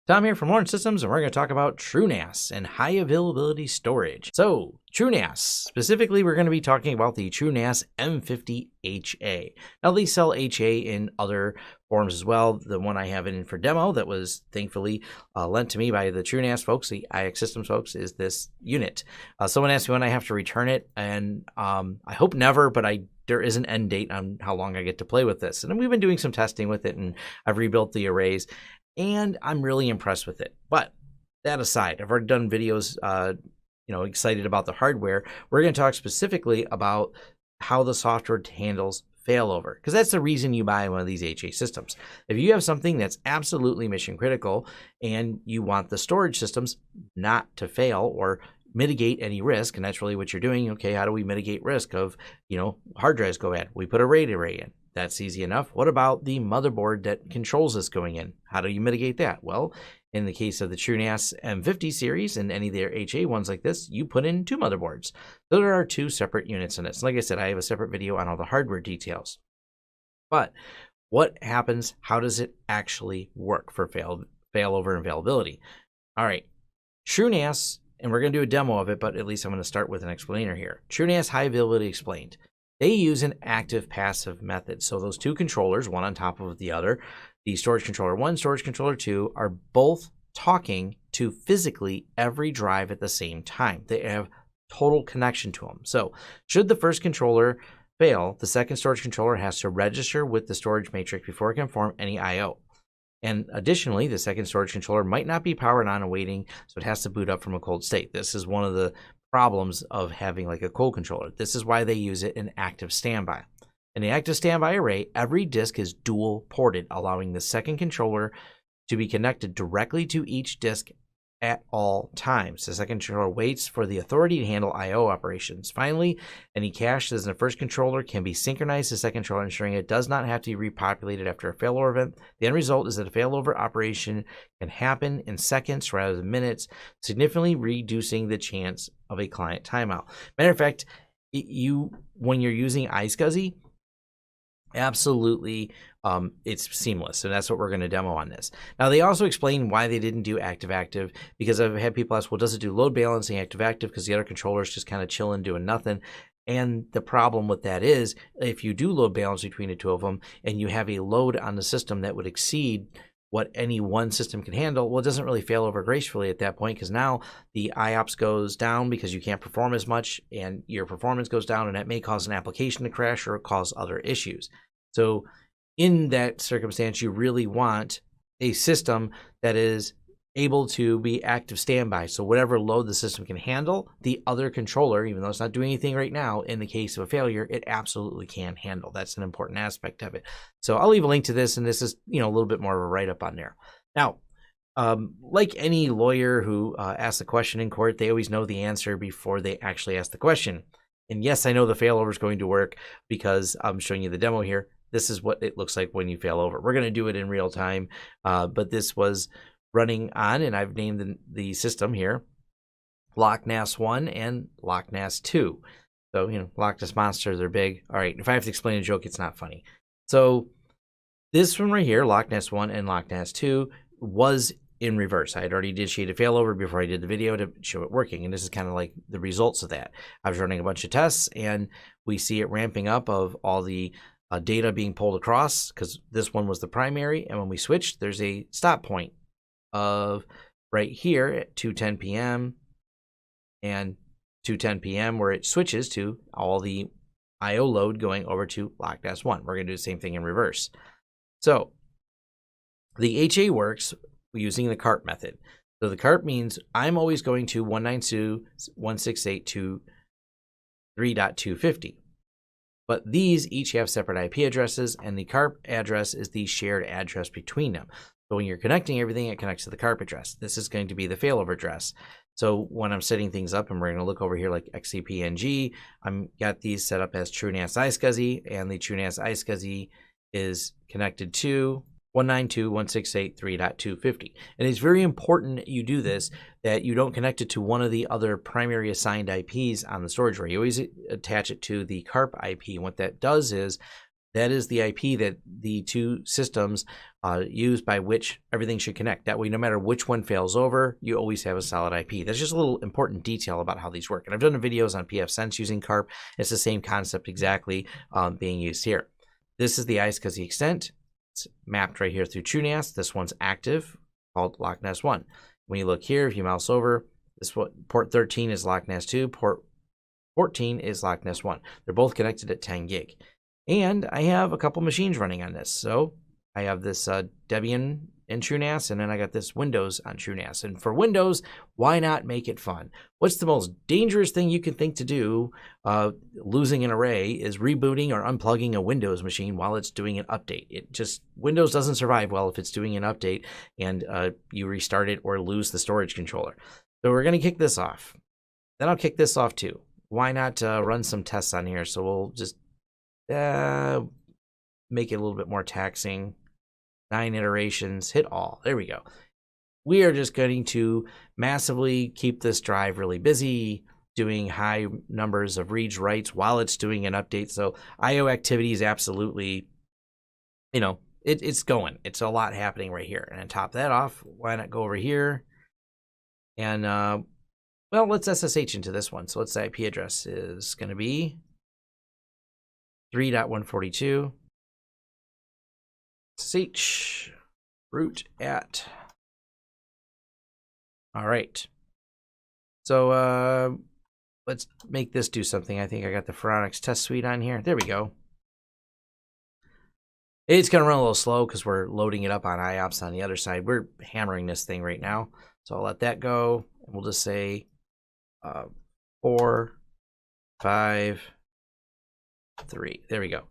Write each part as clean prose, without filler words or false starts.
Tom here from Lawrence Systems, and we're going to talk about TrueNAS and high availability storage. So, TrueNAS, specifically, we're going to be talking about the TrueNAS M50 HA. Now, they sell HA in other forms as well. The one I have in for demo that was thankfully lent to me by the TrueNAS folks, the IX Systems folks, is this unit. Someone asked me when I have to return it, and I hope never, but there is an end date on how long I get to play with this. And we've been doing some testing with it, and I've rebuilt the arrays, and I'm really impressed with it. But that aside, I've already done videos, excited about the hardware. We're going to talk specifically about how the software handles failover, because that's the reason you buy one of these HA systems. If you have something that's absolutely mission critical and you want the storage systems not to fail or mitigate any risk, and that's really what you're doing. Okay, how do we mitigate risk of, hard drives go bad? We put a RAID array in. That's easy enough. What about the motherboard that controls this going in? How do you mitigate that? Well, in the case of the TrueNAS M50 series and any of their HA ones like this, you put in two motherboards. So there are two separate units in it. So like I said, I have a separate video on all the hardware details. But what happens? How does it actually work for failover and availability? All right, TrueNAS, and we're going to do a demo of it, but at least I'm going to start with an explainer here. TrueNAS High Availability Explained. They use an active-passive method. So those two controllers, one on top of the other, the storage controller 1, storage controller 2, are both talking to physically every drive at the same time. They have total connection to them. So should the first controller fail, the second storage controller has to register with the storage matrix before it can form any I/O. And additionally, the second storage controller might not be powered on and waiting, so it has to boot up from a cold state. This is one of the problems of having like a cold controller. This is why they use it in active standby. In the active standby array, every disk is dual ported, allowing the second controller to be connected directly to each disk at all times. The second controller waits for the authority to handle I/O operations. Finally, any cache that's in the first controller can be synchronized to the second controller, ensuring it does not have to be repopulated after a failover event. The end result is that a failover operation can happen in seconds rather than minutes, significantly reducing the chance of a client timeout. Matter of fact, when you're using iSCSI, absolutely, it's seamless, and that's what we're going to demo on this. Now, they also explain why they didn't do active-active, because I've had people ask, well, does it do load balancing active-active, because the other controller is just kind of chilling, doing nothing. And the problem with that is, if you do load balance between the two of them, and you have a load on the system that would exceed what any one system can handle, well, it doesn't really fail over gracefully at that point, because now the IOPS goes down because you can't perform as much, and your performance goes down, and that may cause an application to crash or cause other issues. So in that circumstance, you really want a system that is able to be active standby. So whatever load the system can handle, the other controller, even though it's not doing anything right now, in the case of a failure, it absolutely can handle. That's an important aspect of it. So I'll leave a link to this, and this is a little bit more of a write-up on there. Now, like any lawyer who asks a question in court, they always know the answer before they actually ask the question. And yes, I know the failover is going to work because I'm showing you the demo here. This is what it looks like when you fail over. We're going to do it in real time, but this was running on, and I've named the system here LockNAS 1 and LockNAS 2. So, Loch Ness monsters are big. All right, if I have to explain a joke, it's not funny. So this one right here, LockNAS 1 and LockNAS 2, was in reverse. I had already initiated failover before I did the video to show it working, and this is kind of like the results of that. I was running a bunch of tests, and we see it ramping up of all the data being pulled across, because this one was the primary, and when we switched, there's a stop point of right here at 2:10 p.m. and 2:10 p.m. where it switches to all the I/O load going over to LockNAS 1. We're going to do the same thing in reverse. So the HA works using the CARP method. So the CARP means I'm always going to 192.168.2.3.250. But these each have separate IP addresses, and the CARP address is the shared address between them. So when you're connecting everything, it connects to the CARP address. This is going to be the failover address. So when I'm setting things up, and we're going to look over here like XCPNG, I'm got these set up as TrueNAS iSCSI, and the TrueNAS iSCSI is connected to 192.168.3.250. And it's very important you do this, that you don't connect it to one of the other primary assigned IPs on the storage array. You always attach it to the CARP IP. And what that does is That is the IP that the two systems use by which everything should connect. That way, no matter which one fails over, you always have a solid IP. That's just a little important detail about how these work. And I've done videos on pfSense using CARP. It's the same concept exactly being used here. This is the iSCSI extent. It's mapped right here through TrueNAS. This one's active, called LockNAS 1. When you look here, if you mouse over, port 13 is LockNAS 2, port 14 is LockNAS 1. They're both connected at 10 gig. And I have a couple machines running on this. So I have this Debian in TrueNAS, and then I got this Windows on TrueNAS. And for Windows, why not make it fun? What's the most dangerous thing you can think to do losing an array is rebooting or unplugging a Windows machine while it's doing an update. Windows doesn't survive well if it's doing an update and you restart it or lose the storage controller. So we're going to kick this off. Then I'll kick this off too. Why not run some tests on here? So we'll just make it a little bit more taxing. 9 iterations, hit all. There we go. We are just going to massively keep this drive really busy, doing high numbers of reads, writes while it's doing an update. So IO activity is absolutely, it's going. It's a lot happening right here. And to top that off, why not go over here and, let's SSH into this one. So let's say IP address is going to be 3.142 SSH root at. All right. So let's make this do something. I think I got the Phoronix test suite on here. There we go. It's going to run a little slow because we're loading it up on IOPS on the other side. We're hammering this thing right now. So I'll let that go. And we'll just say 4, 5, 3. There we go.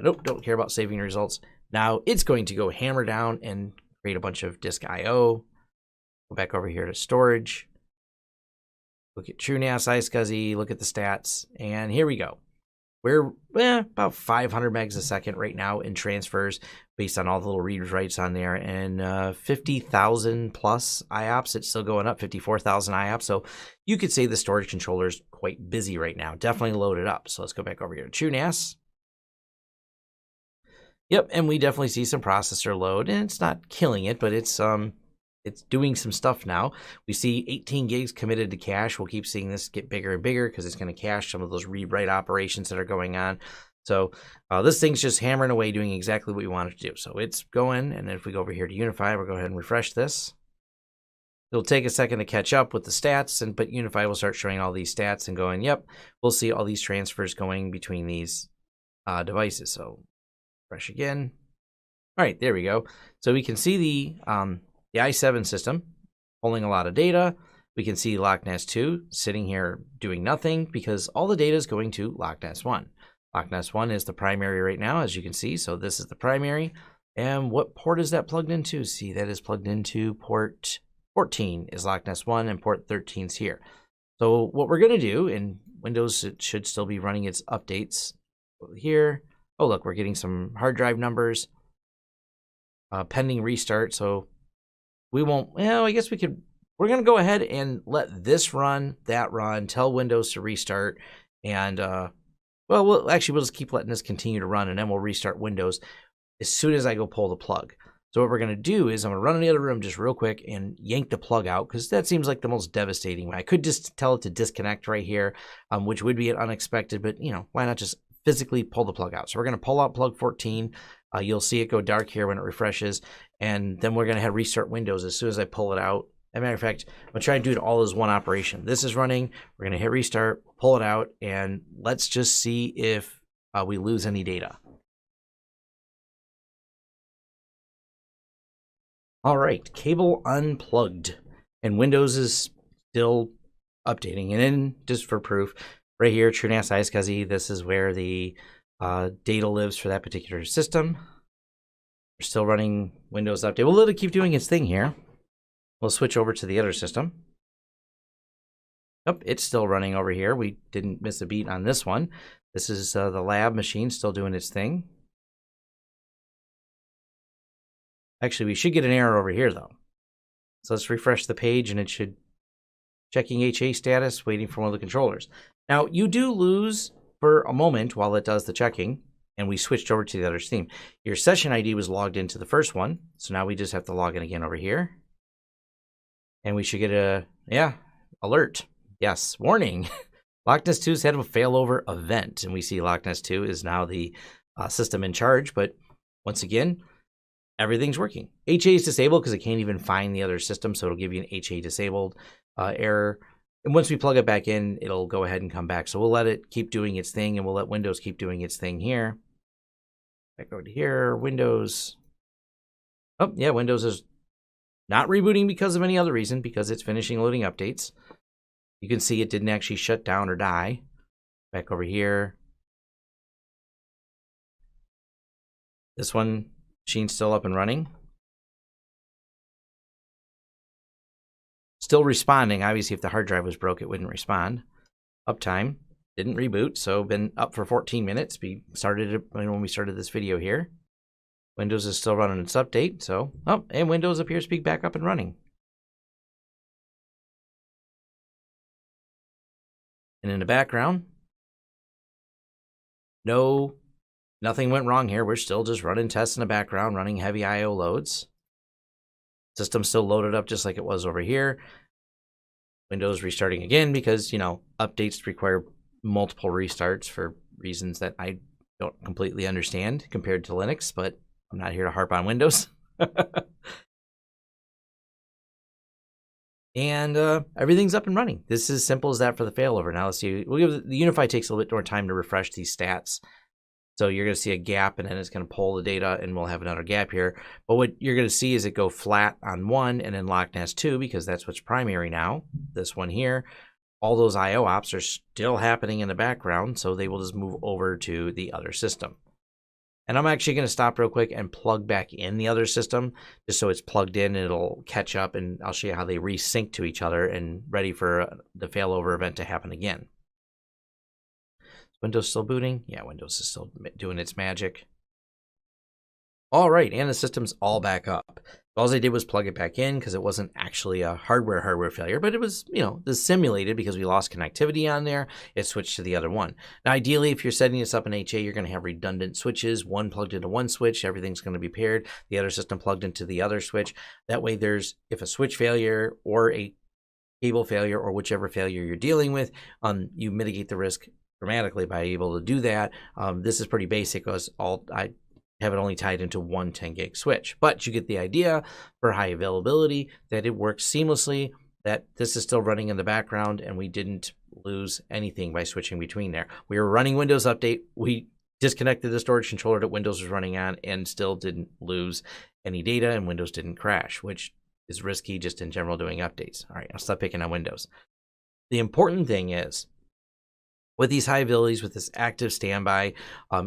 Nope, don't care about saving results. Now it's going to go hammer down and create a bunch of disk IO. Go back over here to storage. Look at TrueNAS, iSCSI, look at the stats, and here we go. We're about 500 megs a second right now in transfers based on all the little reads writes on there, and 50,000 plus IOPS. It's still going up, 54,000 IOPS. So you could say the storage controller is quite busy right now. Definitely loaded up. So let's go back over here to TrueNAS. Yep, and we definitely see some processor load, and it's not killing it, but it's doing some stuff now. We see 18 gigs committed to cache. We'll keep seeing this get bigger and bigger because it's going to cache some of those read-write operations that are going on. So this thing's just hammering away doing exactly what we want it to do. So it's going, and then if we go over here to Unify, we'll go ahead and refresh this. It'll take a second to catch up with the stats, but Unify will start showing all these stats and going, yep, we'll see all these transfers going between these devices. So refresh again. All right, there we go. So we can see the i7 system pulling a lot of data. We can see LockNAS 2 sitting here doing nothing because all the data is going to LockNAS 1. LockNAS 1 is the primary right now, as you can see. So this is the primary. And what port is that plugged into? See, that is plugged into port 14 is LockNAS 1 and port 13 is here. So what we're going to do in Windows, it should still be running its updates over here. Oh, look, we're getting some hard drive numbers. Pending restart. So we won't, I guess we're going to go ahead and let this run, that run, tell Windows to restart. And, we'll just keep letting this continue to run, and then we'll restart Windows as soon as I go pull the plug. So what we're going to do is I'm going to run in the other room just real quick and yank the plug out, because that seems like the most devastating way. I could just tell it to disconnect right here, which would be unexpected, but, why not just physically pull the plug out? So we're going to pull out plug 14. You'll see it go dark here when it refreshes, and then we're going to have restart Windows as soon as I pull it out. As a matter of fact, I'm going to try and do it all as one operation. This is running. We're going to hit restart, pull it out, and let's just see if we lose any data. All right, cable unplugged, and Windows is still updating. And then, just for proof, right here, TrueNAS iSCSI, this is where the data lives for that particular system. We're still running Windows Update. We'll let it keep doing its thing here. We'll switch over to the other system. Yep, it's still running over here. We didn't miss a beat on this one. This is the lab machine still doing its thing. Actually, we should get an error over here, though. So let's refresh the page, and it should checking HA status, waiting for one of the controllers. Now, you do lose for a moment while it does the checking. and we switched over to the other theme. Your session ID was logged into the first one, so now we just have to log in again over here. And we should get a, alert. Yes, warning. LochNAS 2 has had a failover event, and we see LochNAS 2 is now the system in charge, but once again, everything's working. HA is disabled because it can't even find the other system, so it'll give you an HA disabled error. And once we plug it back in, it'll go ahead and come back. So we'll let it keep doing its thing, and we'll let Windows keep doing its thing here. Back over to here, Windows. Oh, yeah, Windows is not rebooting because of any other reason, because it's finishing loading updates. You can see it didn't actually shut down or die. Back over here. This one, machine's still up and running. Still responding. Obviously, if the hard drive was broke, it wouldn't respond. Uptime didn't reboot, so been up for 14 minutes. We started it when we started this video here. Windows is still running its update, so and Windows appears to be back up and running. And in the background, nothing went wrong here. We're still just running tests in the background, running heavy I/O loads. System's still loaded up just like it was over here. Windows restarting again because, updates require multiple restarts for reasons that I don't completely understand compared to Linux, but I'm not here to harp on Windows. And everything's up and running. This is as simple as that for the failover. Now let's see. The Unify takes a little bit more time to refresh these stats. So you're going to see a gap, and then it's going to pull the data, and we'll have another gap here. But what you're going to see is it go flat on one, and then LochNAS 2, because that's what's primary now. This one here, all those I/O ops are still happening in the background, so they will just move over to the other system. And I'm actually going to stop real quick and plug back in the other system, just so it's plugged in, and it'll catch up, and I'll show you how they resync to each other and ready for the failover event to happen again. Windows still booting? Yeah, Windows is still doing its magic. All right, and the system's all back up. All I did was plug it back in because it wasn't actually a hardware failure, but it was, this simulated because we lost connectivity on there. It switched to the other one. Now, ideally, if you're setting this up in HA, you're going to have redundant switches. One plugged into one switch, everything's going to be paired. The other system plugged into the other switch. That way, if a switch failure or a cable failure or whichever failure you're dealing with, you mitigate the risk dramatically by able to do that. This is pretty basic because I have it only tied into one 10 gig switch, but you get the idea for high availability that it works seamlessly, that this is still running in the background and we didn't lose anything by switching between there. We were running Windows Update. We disconnected the storage controller that Windows was running on and still didn't lose any data, and Windows didn't crash, which is risky just in general doing updates. All right, I'll stop picking on Windows. The important thing is, with these high abilities, with this active standby,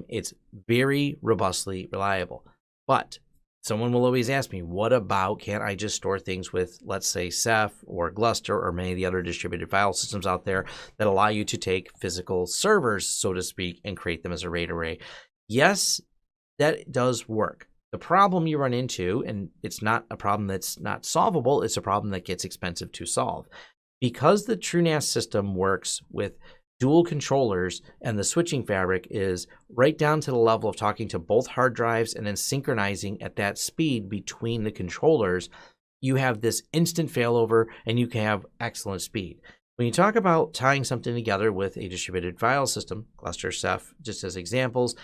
it's very robustly reliable. But someone will always ask me, what about, can't I just store things with, let's say, Ceph or Gluster or many of the other distributed file systems out there that allow you to take physical servers, so to speak, and create them as a RAID array? Yes, that does work. The problem you run into, and it's not a problem that's not solvable, it's a problem that gets expensive to solve. Because the TrueNAS system works with dual controllers and the switching fabric is right down to the level of talking to both hard drives and then synchronizing at that speed between the controllers, you have this instant failover and you can have excellent speed. When you talk about tying something together with a distributed file system, Gluster, Ceph, just as examples,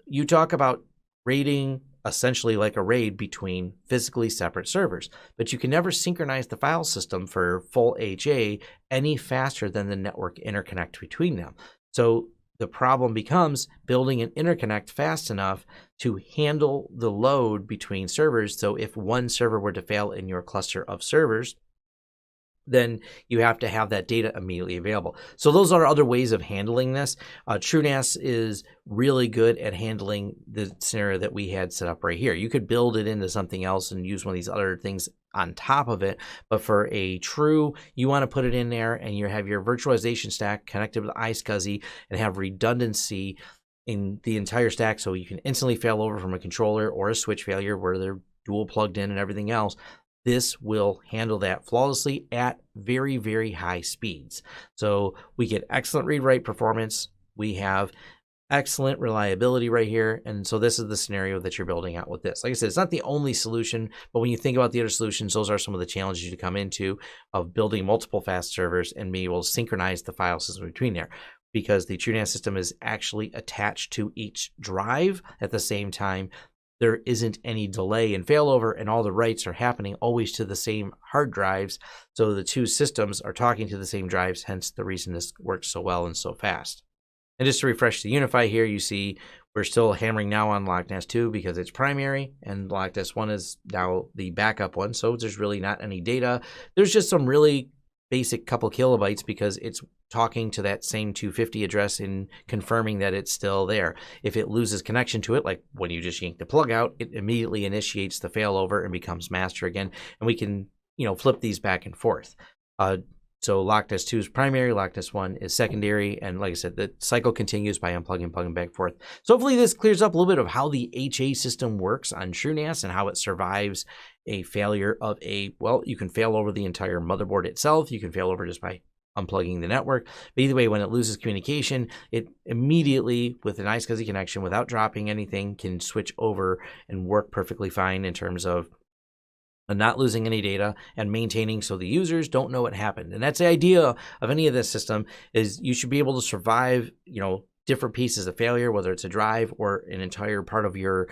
you talk about RAIDing essentially like a RAID between physically separate servers, but you can never synchronize the file system for full HA any faster than the network interconnect between them. So the problem becomes building an interconnect fast enough to handle the load between servers. So if one server were to fail in your cluster of servers, then you have to have that data immediately available. So those are other ways of handling this. TrueNAS is really good at handling the scenario that we had set up right here. You could build it into something else and use one of these other things on top of it. But for a true, you want to put it in there and you have your virtualization stack connected with iSCSI and have redundancy in the entire stack so you can instantly fail over from a controller or a switch failure where they're dual plugged in and everything else. This will handle that flawlessly at very, very high speeds. So we get excellent read-write performance. We have excellent reliability right here. And so this is the scenario that you're building out with this. Like I said, it's not the only solution, but when you think about the other solutions, those are some of the challenges you come into of building multiple fast servers and being able to synchronize the file system between there, because the TrueNAS system is actually attached to each drive at the same time. There isn't any delay in failover, and all the writes are happening always to the same hard drives. So the two systems are talking to the same drives, hence the reason this works so well and so fast. And just to refresh the Unify here, you see we're still hammering now on LockNAS 2 because it's primary, and LockNAS 1 is now the backup one. So there's really not any data. There's just some really basic couple kilobytes because it's talking to that same 250 address and confirming that it's still there. If it loses connection to it, like when you just yank the plug out, it immediately initiates the failover and becomes master again. And we can, flip these back and forth. So LockNAS 2 is primary, LockNAS 1 is secondary, and like I said, the cycle continues by unplugging, plugging back and forth. So hopefully this clears up a little bit of how the HA system works on TrueNAS and how it survives a failure of you can fail over the entire motherboard itself, you can fail over just by unplugging the network. But either way, when it loses communication, it immediately, with a nice SCSI connection, without dropping anything, can switch over and work perfectly fine in terms of not losing any data and maintaining so the users don't know what happened. And that's the idea of any of this system, is you should be able to survive, different pieces of failure, whether it's a drive or an entire part of your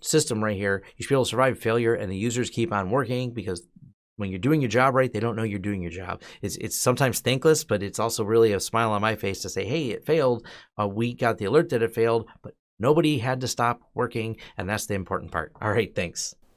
system right here. You should be able to survive failure and the users keep on working, because when you're doing your job right, they don't know you're doing your job. It's sometimes thankless, but it's also really a smile on my face to say, hey, it failed. We got the alert that it failed, but nobody had to stop working, and that's the important part. All right, thanks.